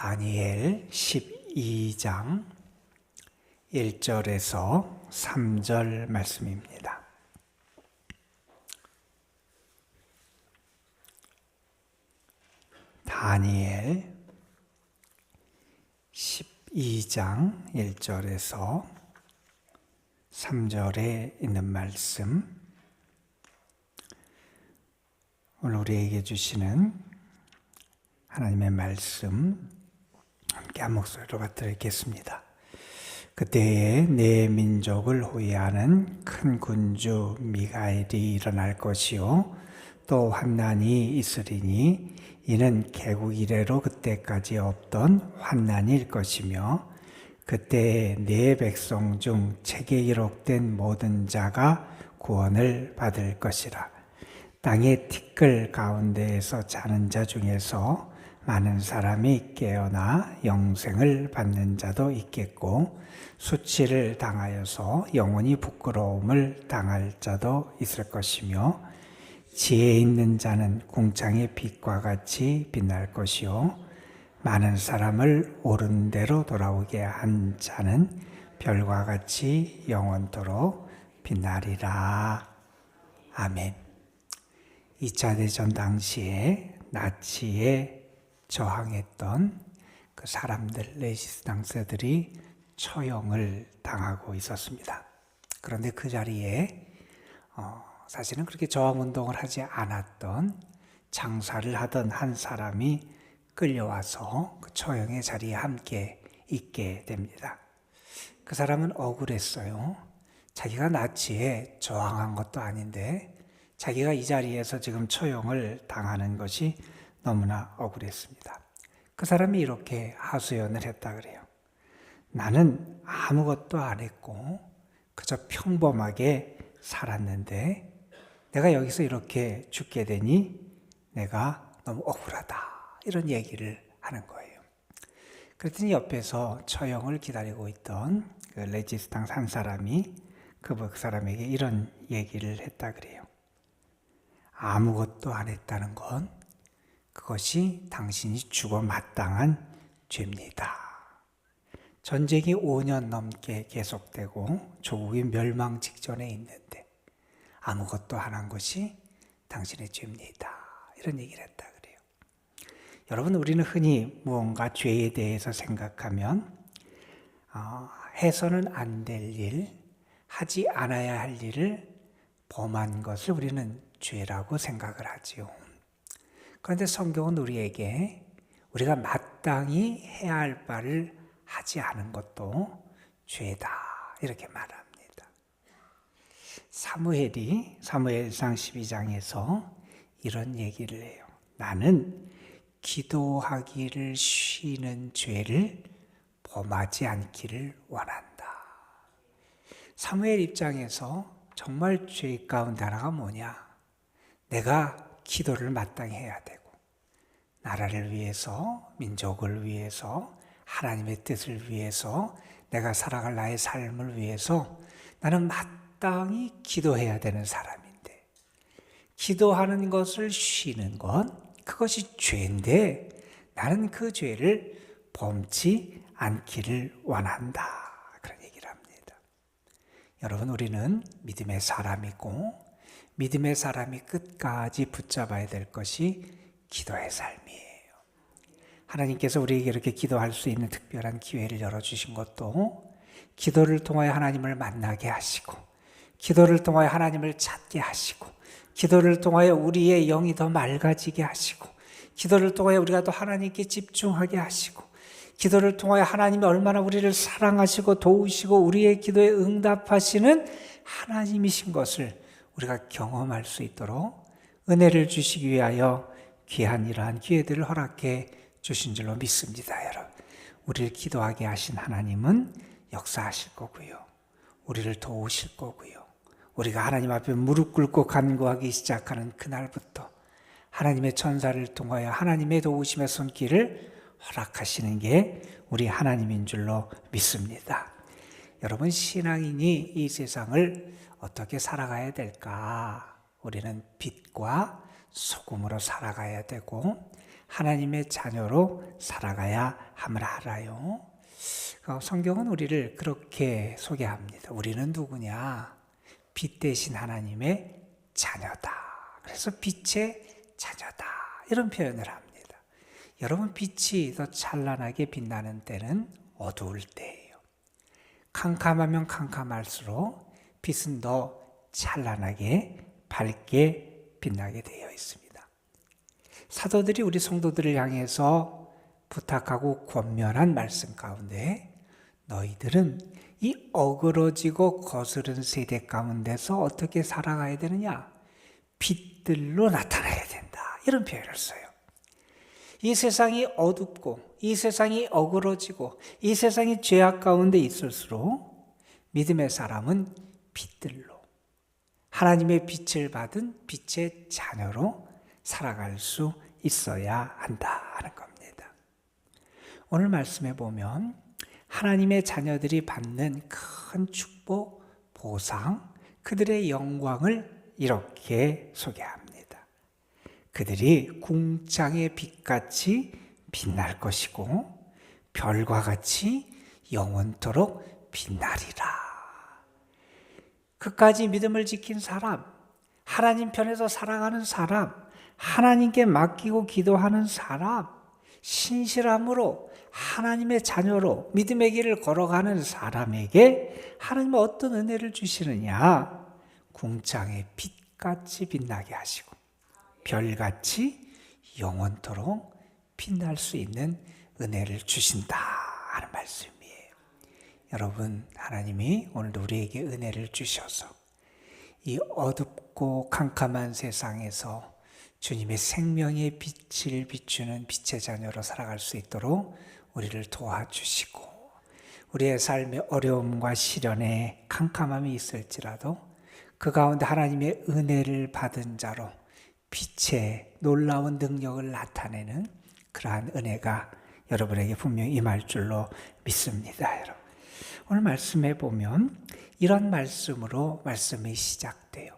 다니엘 12장 1절에서 3절 말씀입니다. 다니엘 12장 1절에서 3절에 있는 말씀, 오늘 우리에게 주시는 하나님의 말씀 함께 한 목소리로 받들겠습니다. 그때에 내 민족을 호위하는 큰 군주 미가엘이 일어날 것이요 또 환난이 있으리니 이는 개국 이래로 그때까지 없던 환난일 것이며 그때에 내 백성 중 책에 기록된 모든 자가 구원을 받을 것이라. 땅의 티끌 가운데에서 자는 자 중에서 많은 사람이 깨어나 영생을 받는 자도 있겠고 수치를 당하여서 영원히 부끄러움을 당할 자도 있을 것이며 지혜 있는 자는 궁창의 빛과 같이 빛날 것이요 많은 사람을 옳은 대로 돌아오게 한 자는 별과 같이 영원토록 빛나리라. 아멘. 2차 대전 당시에 나치에 저항했던 그 사람들, 레지스탕스들이 처형을 당하고 있었습니다. 그런데 그 자리에 사실은 그렇게 저항운동을 하지 않았던 장사를 하던 한 사람이 끌려와서 그 처형의 자리에 함께 있게 됩니다. 그 사람은 억울했어요. 자기가 나치에 저항한 것도 아닌데 자기가 이 자리에서 지금 처형을 당하는 것이 너무나 억울했습니다. 그 사람이 이렇게 하소연을 했다 그래요. 나는 아무것도 안 했고 그저 평범하게 살았는데 내가 여기서 이렇게 죽게 되니 내가 너무 억울하다, 이런 얘기를 하는 거예요. 그랬더니 옆에서 처형을 기다리고 있던 그 레지스탕스 한 사람이 그 사람에게 이런 얘기를 했다 그래요. 아무것도 안 했다는 건 그것이 당신이 죽어 마땅한 죄입니다. 전쟁이 5년 넘게 계속되고 조국이 멸망 직전에 있는데 아무것도 안 한 것이 당신의 죄입니다. 이런 얘기를 했다 그래요. 여러분, 우리는 흔히 무언가 죄에 대해서 생각하면 해서는 안 될 일, 하지 않아야 할 일을 범한 것을 우리는 죄라고 생각을 하지요. 그런데 성경은 우리에게 우리가 마땅히 해야 할 바를 하지 않은 것도 죄다, 이렇게 말합니다. 사무엘이 사무엘상 12장에서 이런 얘기를 해요. 나는 기도하기를 쉬는 죄를 범하지 않기를 원한다. 사무엘 입장에서 정말 죄 가운데 하나가 뭐냐? 내가 기도를 마땅히 해야 되고 나라를 위해서, 민족을 위해서, 하나님의 뜻을 위해서, 내가 살아갈 나의 삶을 위해서 나는 마땅히 기도해야 되는 사람인데 기도하는 것을 쉬는 건 그것이 죄인데 나는 그 죄를 범치 않기를 원한다. 그런 얘기를 합니다. 여러분, 우리는 믿음의 사람이고 믿음의 사람이 끝까지 붙잡아야 될 것이 기도의 삶이에요. 하나님께서 우리에게 이렇게 기도할 수 있는 특별한 기회를 열어주신 것도 기도를 통하여 하나님을 만나게 하시고 기도를 통하여 하나님을 찾게 하시고 기도를 통하여 우리의 영이 더 맑아지게 하시고 기도를 통하여 우리가 더 하나님께 집중하게 하시고 기도를 통하여 하나님이 얼마나 우리를 사랑하시고 도우시고 우리의 기도에 응답하시는 하나님이신 것을 우리가 경험할 수 있도록 은혜를 주시기 위하여 귀한 이러한 기회들을 허락해 주신 줄로 믿습니다. 여러분, 우리를 기도하게 하신 하나님은 역사하실 거고요. 우리를 도우실 거고요. 우리가 하나님 앞에 무릎 꿇고 간구하기 시작하는 그날부터 하나님의 천사를 통하여 하나님의 도우심의 손길을 허락하시는 게 우리 하나님인 줄로 믿습니다. 여러분, 신앙인이 이 세상을 어떻게 살아가야 될까? 우리는 빛과 소금으로 살아가야 되고 하나님의 자녀로 살아가야 함을 알아요. 성경은 우리를 그렇게 소개합니다. 우리는 누구냐? 빛 대신 하나님의 자녀다. 그래서 빛의 자녀다. 이런 표현을 합니다. 여러분, 빛이 더 찬란하게 빛나는 때는 어두울 때예요. 캄캄하면 캄캄할수록 빛은 더 찬란하게 밝게 빛나게 되어 있습니다. 사도들이 우리 성도들을 향해서 부탁하고 권면한 말씀 가운데 너희들은 이 어그러지고 거스른 세대 가운데서 어떻게 살아가야 되느냐? 빛들로 나타나야 된다. 이런 표현을 써요. 이 세상이 어둡고 이 세상이 어그러지고 이 세상이 죄악 가운데 있을수록 믿음의 사람은 빛들로 하나님의 빛을 받은 빛의 자녀로 살아갈 수 있어야 한다 하는 겁니다. 오늘 말씀에 보면 하나님의 자녀들이 받는 큰 축복, 보상, 그들의 영광을 이렇게 소개합니다. 그들이 궁창의 빛같이 빛날 것이고 별과 같이 영원토록 빛나리라. 끝까지 믿음을 지킨 사람, 하나님 편에서 살아가는 사람, 하나님께 맡기고 기도하는 사람, 신실함으로 하나님의 자녀로 믿음의 길을 걸어가는 사람에게 하나님은 어떤 은혜를 주시느냐? 궁창의 빛같이 빛나게 하시고 별같이 영원토록 빛날 수 있는 은혜를 주신다 하는 말씀이에요. 여러분, 하나님이 오늘도 우리에게 은혜를 주셔서 이 어둡고 캄캄한 세상에서 주님의 생명의 빛을 비추는 빛의 자녀로 살아갈 수 있도록 우리를 도와주시고, 우리의 삶의 어려움과 시련에 캄캄함이 있을지라도 그 가운데 하나님의 은혜를 받은 자로 빛의 놀라운 능력을 나타내는 그러한 은혜가 여러분에게 분명히 임할 줄로 믿습니다. 여러분, 오늘 말씀해 보면 이런 말씀으로 말씀이 시작돼요.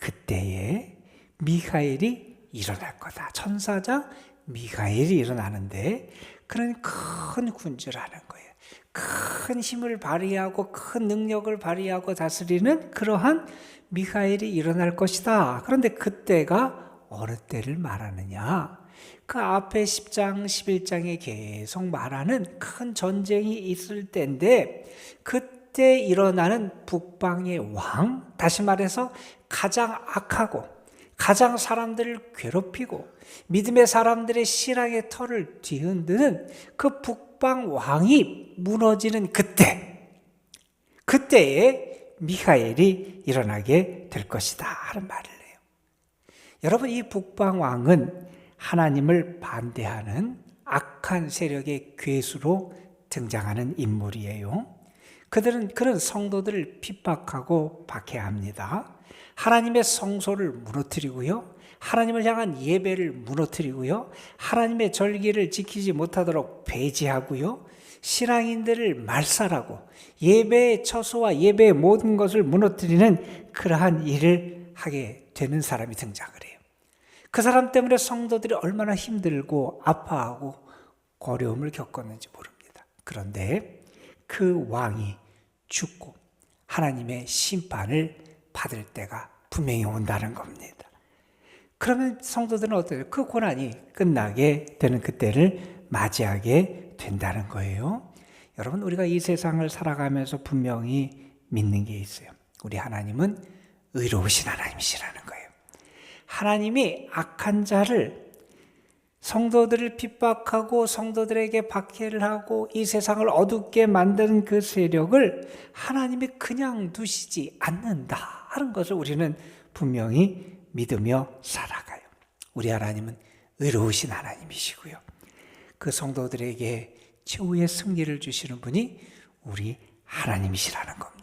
그때에 미가엘이 일어날 거다. 천사장 미가엘이 일어나는데 그런 큰 군주를 하는 거예요. 큰 힘을 발휘하고 큰 능력을 발휘하고 다스리는 그러한 미가엘이 일어날 것이다. 그런데 그때가 어느 때를 말하느냐? 그 앞에 10장, 11장에 계속 말하는 큰 전쟁이 있을 때인데 그때 일어나는 북방의 왕, 다시 말해서 가장 악하고 가장 사람들을 괴롭히고 믿음의 사람들의 신앙의 털을 뒤흔드는 그 북방 왕이 무너지는 그때에 미가엘이 일어나게 될 것이다 하는 말을 해요. 여러분, 이 북방 왕은 하나님을 반대하는 악한 세력의 괴수로 등장하는 인물이에요. 그들은 그런 성도들을 핍박하고 박해합니다. 하나님의 성소를 무너뜨리고요, 하나님을 향한 예배를 무너뜨리고요, 하나님의 절기를 지키지 못하도록 배제하고요, 신앙인들을 말살하고 예배의 처소와 예배의 모든 것을 무너뜨리는 그러한 일을 하게 되는 사람이 등장을 해요. 그 사람 때문에 성도들이 얼마나 힘들고 아파하고 어려움을 겪었는지 모릅니다. 그런데 그 왕이 죽고 하나님의 심판을 받을 때가 분명히 온다는 겁니다. 그러면 성도들은 어때요? 그 고난이 끝나게 되는 그때를 맞이하게 된다는 거예요. 여러분, 우리가 이 세상을 살아가면서 분명히 믿는 게 있어요. 우리 하나님은 의로우신 하나님이시라는 거예요. 하나님이 악한 자를, 성도들을 핍박하고 성도들에게 박해를 하고 이 세상을 어둡게 만드는 그 세력을 하나님이 그냥 두시지 않는다 하는 것을 우리는 분명히 믿으며 살아가요. 우리 하나님은 의로우신 하나님이시고요, 그 성도들에게 최후의 승리를 주시는 분이 우리 하나님이시라는 겁니다.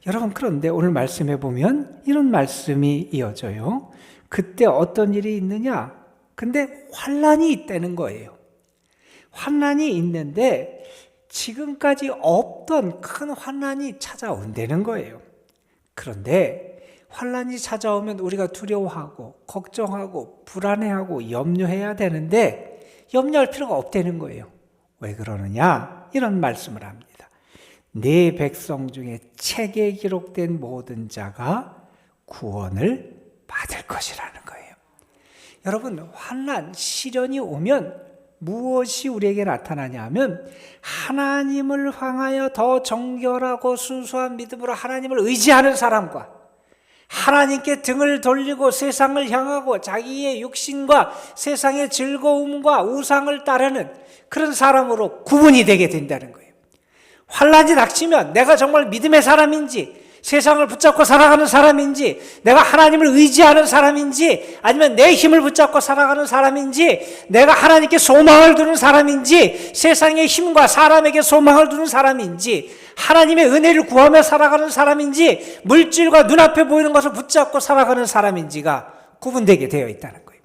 여러분, 그런데 오늘 말씀해 보면 이런 말씀이 이어져요. 그때 어떤 일이 있느냐? 근데 환난이 있다는 거예요. 환난이 있는데 지금까지 없던 큰 환난이 찾아온다는 거예요. 그런데 환난이 찾아오면 우리가 두려워하고 걱정하고 불안해하고 염려해야 되는데 염려할 필요가 없다는 거예요. 왜 그러느냐? 이런 말씀을 합니다. 네 백성 중에 책에 기록된 모든 자가 구원을 받을 것이라는 거예요. 여러분, 환난, 시련이 오면 무엇이 우리에게 나타나냐 하면 하나님을 향하여 더 정결하고 순수한 믿음으로 하나님을 의지하는 사람과 하나님께 등을 돌리고 세상을 향하고 자기의 육신과 세상의 즐거움과 우상을 따르는 그런 사람으로 구분이 되게 된다는 거예요. 환난이 닥치면 내가 정말 믿음의 사람인지 세상을 붙잡고 살아가는 사람인지 내가 하나님을 의지하는 사람인지 아니면 내 힘을 붙잡고 살아가는 사람인지 내가 하나님께 소망을 두는 사람인지 세상의 힘과 사람에게 소망을 두는 사람인지 하나님의 은혜를 구하며 살아가는 사람인지 물질과 눈앞에 보이는 것을 붙잡고 살아가는 사람인지가 구분되게 되어 있다는 거예요.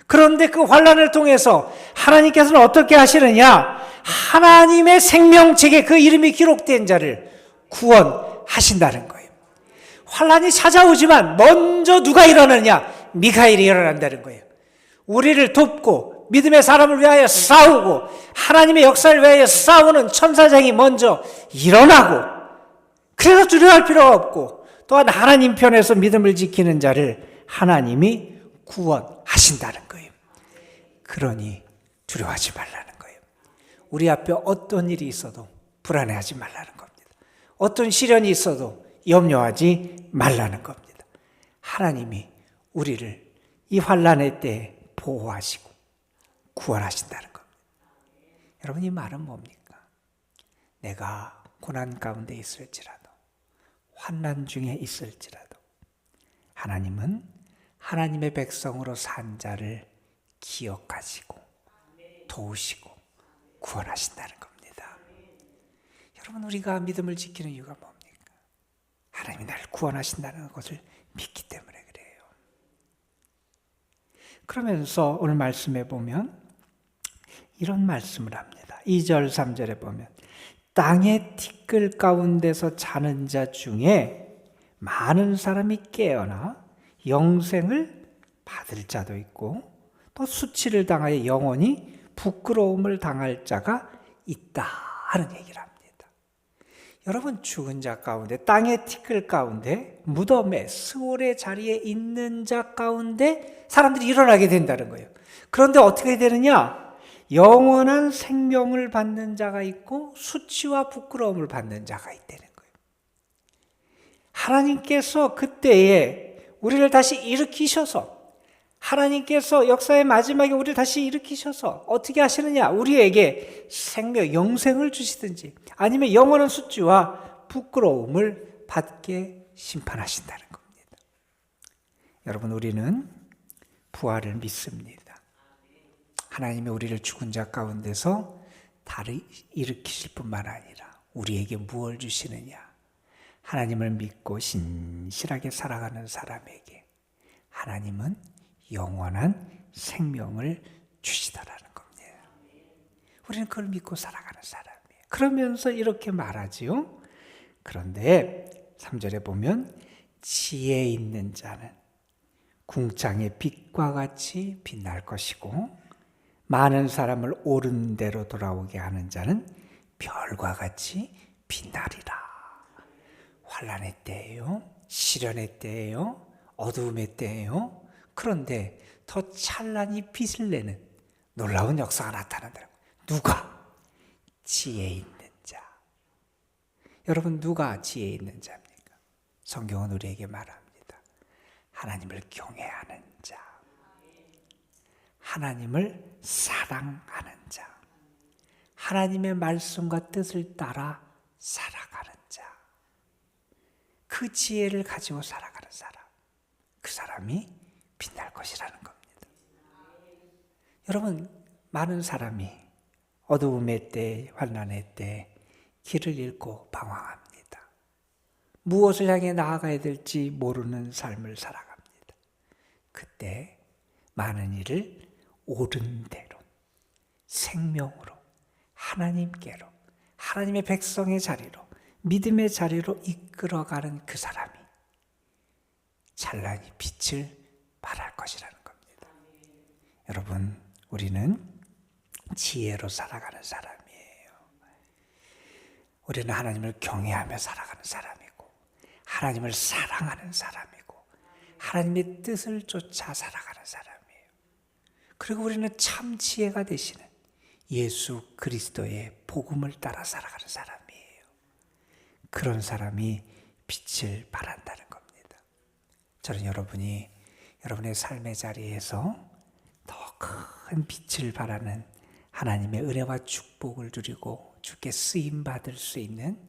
그런데 그 환난을 통해서 하나님께서는 어떻게 하시느냐? 하나님의 생명책에 그 이름이 기록된 자를 구원하신다는 거예요. 환난이 찾아오지만 먼저 누가 일어나느냐? 미가엘이 일어난다는 거예요. 우리를 돕고 믿음의 사람을 위하여 싸우고 하나님의 역사를 위하여 싸우는 천사장이 먼저 일어나고 그래서 두려워할 필요가 없고 또한 하나님 편에서 믿음을 지키는 자를 하나님이 구원하신다는 거예요. 그러니 두려워하지 말라는 거예요. 우리 앞에 어떤 일이 있어도 불안해하지 말라는 겁니다. 어떤 시련이 있어도 염려하지 말라는 겁니다. 하나님이 우리를 이 환난의 때에 보호하시고 구원하신다는 겁니다. 여러분, 이 말은 뭡니까? 내가 고난 가운데 있을지라도 환난 중에 있을지라도 하나님은 하나님의 백성으로 산 자를 기억하시고 도우시고 구원하신다는 겁니다. 여러분, 우리가 믿음을 지키는 이유가 뭡니까? 하나님이 나를 구원하신다는 것을 믿기 때문에 그래요. 그러면서 오늘 말씀에 보면 이런 말씀을 합니다. 2절 3절에 보면 땅의 티끌 가운데서 자는 자 중에 많은 사람이 깨어나 영생을 받을 자도 있고 또 수치를 당하여 영원히 부끄러움을 당할 자가 있다 하는 얘기를 합니다. 여러분, 죽은 자 가운데 땅의 티끌 가운데 무덤에 스올의 자리에 있는 자 가운데 사람들이 일어나게 된다는 거예요. 그런데 어떻게 되느냐? 영원한 생명을 받는 자가 있고 수치와 부끄러움을 받는 자가 있다는 거예요. 하나님께서 그때에 우리를 다시 일으키셔서 하나님께서 역사의 마지막에 우리를 다시 일으키셔서 어떻게 하시느냐? 우리에게 생명, 영생을 주시든지 아니면 영원한 수치와 부끄러움을 받게 심판하신다는 겁니다. 여러분, 우리는 부활을 믿습니다. 하나님이 우리를 죽은 자 가운데서 다시 일으키실 뿐만 아니라 우리에게 무엇을 주시느냐? 하나님을 믿고 신실하게 살아가는 사람에게 하나님은 영원한 생명을 주시더라는 겁니다. 우리는 그걸 믿고 살아가는 사람이에요. 그러면서 이렇게 말하지요. 그런데 3절에 보면 지혜 있는 자는 궁창의 빛과 같이 빛날 것이고 많은 사람을 옳은 대로 돌아오게 하는 자는 별과 같이 빛나리라. 환난의 때예요. 시련의 때예요. 어두움의 때예요. 그런데 더 찬란히 빛을 내는 놀라운 역사가 나타난다. 누가? 지혜 있는 자. 여러분, 누가 지혜 있는 자입니까? 성경은 우리에게 말합니다. 하나님을 경외하는 자. 하나님을 사랑하는 자. 하나님의 말씀과 뜻을 따라 살아가는 자. 그 지혜를 가지고 살아가는 사람. 그 사람이 빛날 것이라는 겁니다. 여러분, 많은 사람이 어두움의 때, 환난의 때 길을 잃고 방황합니다. 무엇을 향해 나아가야 될지 모르는 삶을 살아갑니다. 그때 많은 일을 옳은 대로, 생명으로, 하나님께로, 하나님의 백성의 자리로, 믿음의 자리로 이끌어가는 그 사람이 찬란히 빛을 발할 것이라는 겁니다. 여러분, 우리는 지혜로 살아가는 사람이에요. 우리는 하나님을 경외하며 살아가는 사람이고, 하나님을 사랑하는 사람이고, 하나님의 뜻을 쫓아 살아가는 사람이에요. 그리고 우리는 참 지혜가 되시는 예수 그리스도의 복음을 따라 살아가는 사람이에요. 그런 사람이 빛을 발한다는 겁니다. 저는 여러분이 여러분의 삶의 자리에서 더 큰 빛을 발하는 하나님의 은혜와 축복을 누리고 주께 쓰임 받을 수 있는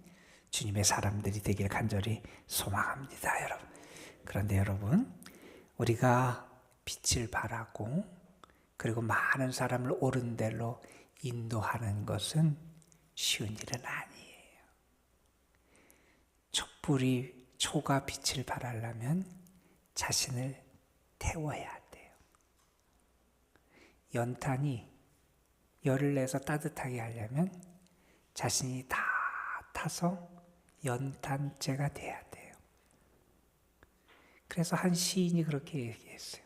주님의 사람들이 되길 간절히 소망합니다, 여러분. 그런데 여러분, 우리가 빛을 발하고 그리고 많은 사람을 옳은 대로 인도하는 것은 쉬운 일은 아니에요. 촛불이 초가 빛을 발하려면 자신을 태워야 돼요. 연탄이 열을 내서 따뜻하게 하려면 자신이 다 타서 연탄재가 돼야 돼요. 그래서 한 시인이 그렇게 얘기했어요.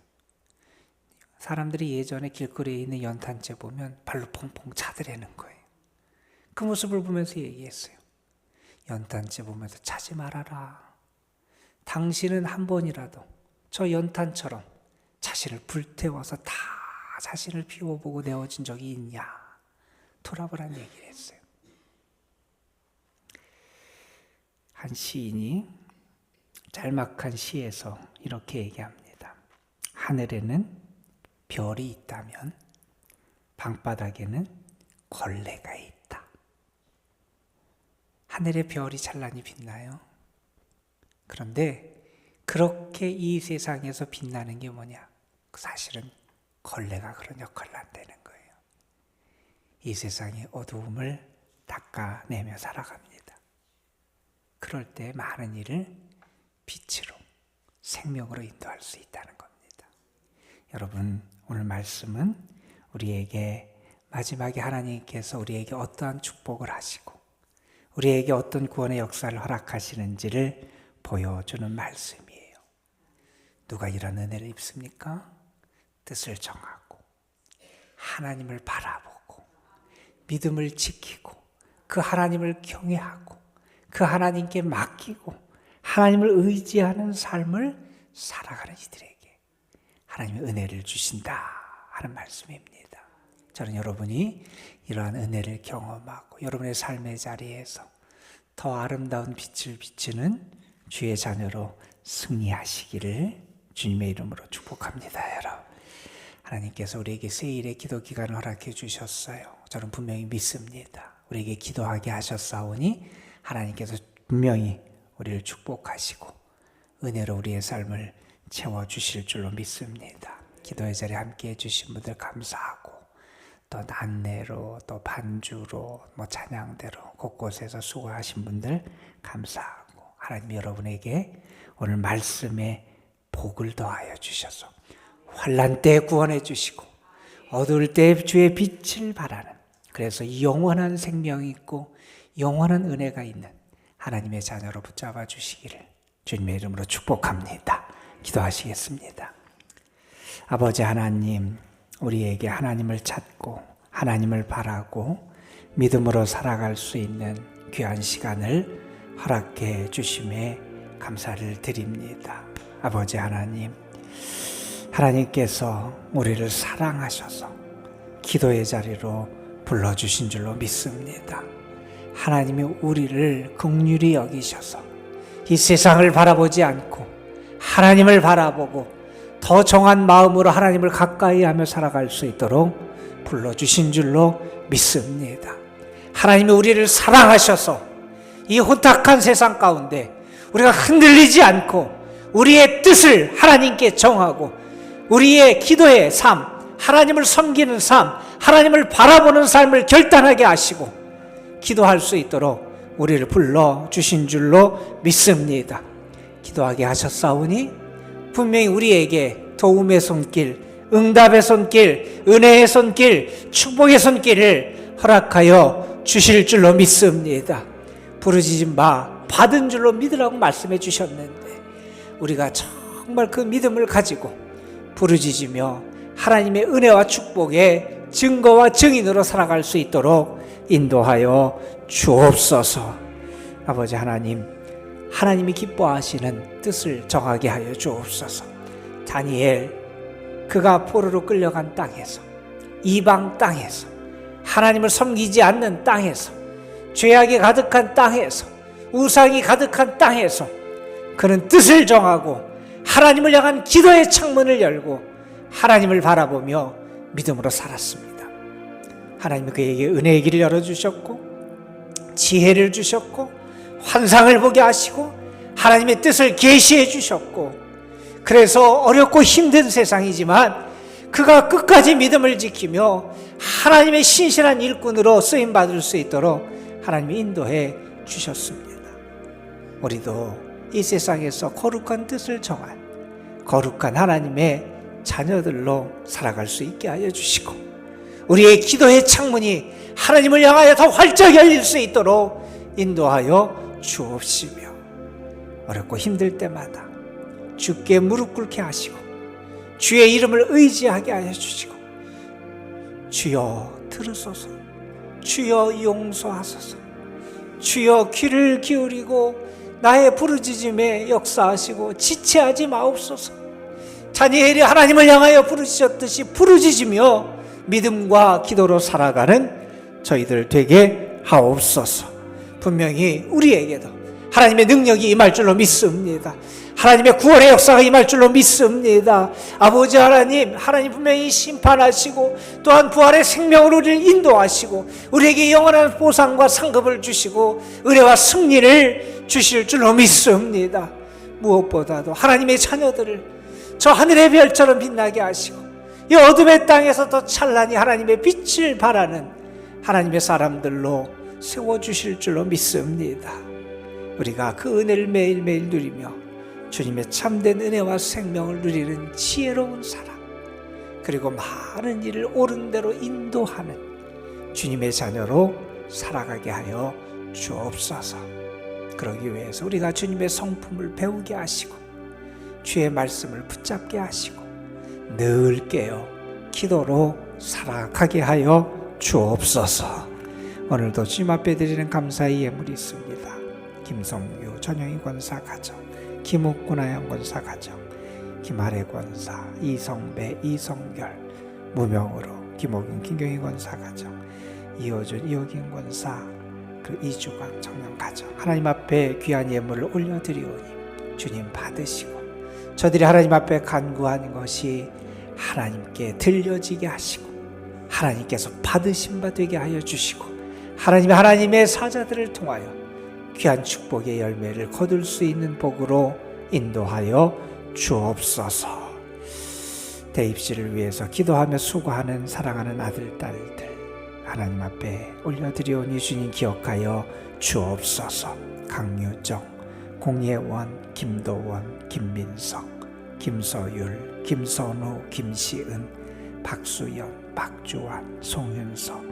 사람들이 예전에 길거리에 있는 연탄재 보면 발로 퐁퐁 차더라는 거예요. 그 모습을 보면서 얘기했어요. 연탄재 보면서 차지 말아라. 당신은 한 번이라도 저 연탄처럼 자신을 불태워서 다 자신을 비워보고 내어진 적이 있냐? 돌아보라는 얘기를 했어요. 한 시인이 짤막한 시에서 이렇게 얘기합니다. 하늘에는 별이 있다면 방바닥에는 걸레가 있다. 하늘의 별이 찬란히 빛나요. 그런데 그렇게 이 세상에서 빛나는 게 뭐냐? 사실은 걸레가 그런 역할을 한다는 거예요. 이 세상의 어두움을 닦아내며 살아갑니다. 그럴 때 많은 일을 빛으로, 생명으로 인도할 수 있다는 겁니다. 여러분, 오늘 말씀은 우리에게 마지막에 하나님께서 우리에게 어떠한 축복을 하시고 우리에게 어떤 구원의 역사를 허락하시는지를 보여주는 말씀이에요. 누가 이런 은혜를 입습니까? 뜻을 정하고 하나님을 바라보고 믿음을 지키고 그 하나님을 경외하고 그 하나님께 맡기고 하나님을 의지하는 삶을 살아가는 이들에게 하나님의 은혜를 주신다 하는 말씀입니다. 저는 여러분이 이러한 은혜를 경험하고 여러분의 삶의 자리에서 더 아름다운 빛을 비추는 주의 자녀로 승리하시기를 주님의 이름으로 축복합니다, 여러분. 하나님께서 우리에게 세일의 기도 기간을 허락해 주셨어요. 저는 분명히 믿습니다. 우리에게 기도하게 하셨사오니 하나님께서 분명히 우리를 축복하시고 은혜로 우리의 삶을 채워주실 줄로 믿습니다. 기도의 자리에 함께해 주신 분들 감사하고 또 안내로 또 반주로 찬양대로 곳곳에서 수고하신 분들 감사하고 하나님 여러분에게 오늘 말씀에 복을 더하여 주셔서 환난 때 구원해 주시고 어두울 때 주의 빛을 발하는 그래서 영원한 생명이 있고 영원한 은혜가 있는 하나님의 자녀로 붙잡아 주시기를 주님의 이름으로 축복합니다. 기도하시겠습니다. 아버지 하나님, 우리에게 하나님을 찾고 하나님을 바라고 믿음으로 살아갈 수 있는 귀한 시간을 허락해 주심에 감사를 드립니다. 아버지 하나님, 하나님께서 우리를 사랑하셔서 기도의 자리로 불러주신 줄로 믿습니다. 하나님이 우리를 긍휼히 여기셔서 이 세상을 바라보지 않고 하나님을 바라보고 더 정한 마음으로 하나님을 가까이 하며 살아갈 수 있도록 불러주신 줄로 믿습니다. 하나님이 우리를 사랑하셔서 이 혼탁한 세상 가운데 우리가 흔들리지 않고 우리의 뜻을 하나님께 정하고 우리의 기도의 삶, 하나님을 섬기는 삶, 하나님을 바라보는 삶을 결단하게 하시고 기도할 수 있도록 우리를 불러주신 줄로 믿습니다. 기도하게 하셨사오니 분명히 우리에게 도움의 손길, 응답의 손길, 은혜의 손길, 축복의 손길을 허락하여 주실 줄로 믿습니다. 부르짖은 바 받은 줄로 믿으라고 말씀해 주셨는데 우리가 정말 정말 그 믿음을 가지고 부르짖으며 하나님의 은혜와 축복의 증거와 증인으로 살아갈 수 있도록 인도하여 주옵소서. 아버지 하나님, 하나님이 기뻐하시는 뜻을 정하게 하여 주옵소서. 다니엘, 그가 포로로 끌려간 땅에서, 이방 땅에서, 하나님을 섬기지 않는 땅에서, 죄악이 가득한 땅에서, 우상이 가득한 땅에서 그는 뜻을 정하고 하나님을 향한 기도의 창문을 열고 하나님을 바라보며 믿음으로 살았습니다. 하나님은 그에게 은혜의 길을 열어주셨고 지혜를 주셨고 환상을 보게 하시고 하나님의 뜻을 계시해 주셨고, 그래서 어렵고 힘든 세상이지만 그가 끝까지 믿음을 지키며 하나님의 신실한 일꾼으로 쓰임받을 수 있도록 하나님이 인도해 주셨습니다. 우리도 이 세상에서 거룩한 뜻을 정한 거룩한 하나님의 자녀들로 살아갈 수 있게 하여 주시고, 우리의 기도의 창문이 하나님을 향하여 더 활짝 열릴 수 있도록 인도하여 주옵시며, 어렵고 힘들 때마다 주께 무릎 꿇게 하시고 주의 이름을 의지하게 하여 주시고, 주여 들으소서, 주여 용서하소서, 주여 귀를 기울이고 나의 부르짖음에 역사하시고 지체하지 마옵소서. 다니엘이 하나님을 향하여 부르짖었듯이 부르짖으며 믿음과 기도로 살아가는 저희들 되게 하옵소서. 분명히 우리에게도 하나님의 능력이 임할 줄로 믿습니다. 하나님의 구원의 역사가 임할 줄로 믿습니다. 아버지 하나님, 하나님 분명히 심판하시고 또한 부활의 생명으로 우리를 인도하시고 우리에게 영원한 보상과 상급을 주시고 은혜와 승리를 주실 줄로 믿습니다. 무엇보다도 하나님의 자녀들을 저 하늘의 별처럼 빛나게 하시고 이 어둠의 땅에서 더 찬란히 하나님의 빛을 발하는 하나님의 사람들로 세워주실 줄로 믿습니다. 우리가 그 은혜를 매일매일 누리며 주님의 참된 은혜와 생명을 누리는 지혜로운 사람, 그리고 많은 일을 옳은 대로 인도하는 주님의 자녀로 살아가게 하여 주옵소서. 그러기 위해서 우리가 주님의 성품을 배우게 하시고 주의 말씀을 붙잡게 하시고 늘 깨어 기도로 살아가게 하여 주옵소서. 오늘도 주님 앞에 드리는 감사의 예물이 있습니다. 김성규 전영희 권사 가정, 김옥군 아양 권사 가정, 김아래 권사, 이성배, 이성결, 무명으로 김옥인, 김경희 권사 가정, 이호준, 이호긴 권사, 그 이주광 청년 가정, 하나님 앞에 귀한 예물을 올려드리오니 주님 받으시고 저들이 하나님 앞에 간구한 것이 하나님께 들려지게 하시고 하나님께서 받으신 바 되게 하여 주시고 하나님의 사자들을 통하여 귀한 축복의 열매를 거둘 수 있는 복으로 인도하여 주옵소서. 대입시를 위해서 기도하며 수고하는 사랑하는 아들, 딸들 하나님 앞에 올려드리오니 주님 기억하여 주옵소서. 강유정, 공예원, 김도원, 김민석, 김서율, 김선우, 김시은, 박수연, 박주환, 송윤석,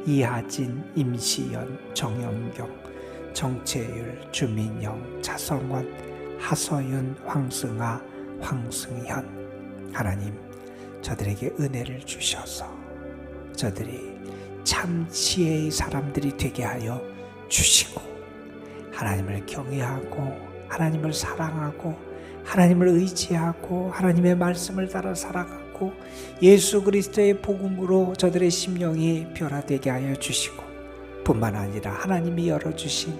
이하진, 임시연, 정영경, 정채율, 주민영, 차성원, 하서윤, 황승아, 황승현. 하나님, 저들에게 은혜를 주셔서 저들이 참 지혜의 사람들이 되게 하여 주시고 하나님을 경외하고 하나님을 사랑하고 하나님을 의지하고 하나님의 말씀을 따라 살아가고 예수 그리스도의 복음으로 저들의 심령이 변화되게 하여 주시고, 뿐만 아니라 하나님이 열어주신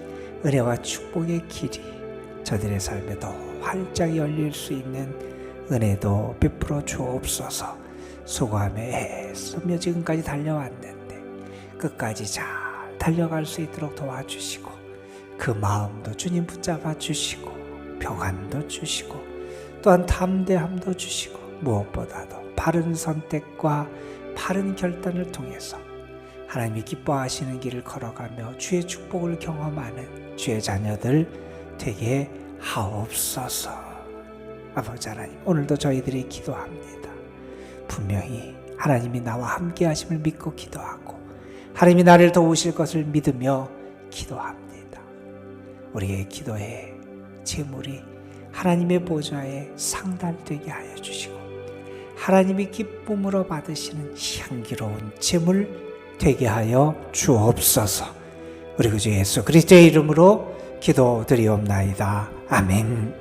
은혜와 축복의 길이 저들의 삶에 더 활짝 열릴 수 있는 은혜도 베풀어 주옵소서. 수고하며 애쓰며 지금까지 달려왔는데 끝까지 잘 달려갈 수 있도록 도와주시고 그 마음도 주님 붙잡아 주시고 평안도 주시고 또한 담대함도 주시고 무엇보다도 바른 선택과 바른 결단을 통해서 하나님이 기뻐하시는 길을 걸어가며 주의 축복을 경험하는 주의 자녀들 되게 하옵소서. 아버지 하나님, 오늘도 저희들이 기도합니다. 분명히 하나님이 나와 함께 하심을 믿고 기도하고 하나님이 나를 도우실 것을 믿으며 기도합니다. 우리의 기도의 제물이 하나님의 보좌에 상달되게 하여 주시고 하나님이 기쁨으로 받으시는 향기로운 제물 되게 하여 주옵소서. 우리 구주 예수 그리스도의 이름으로 기도드리옵나이다. 아멘.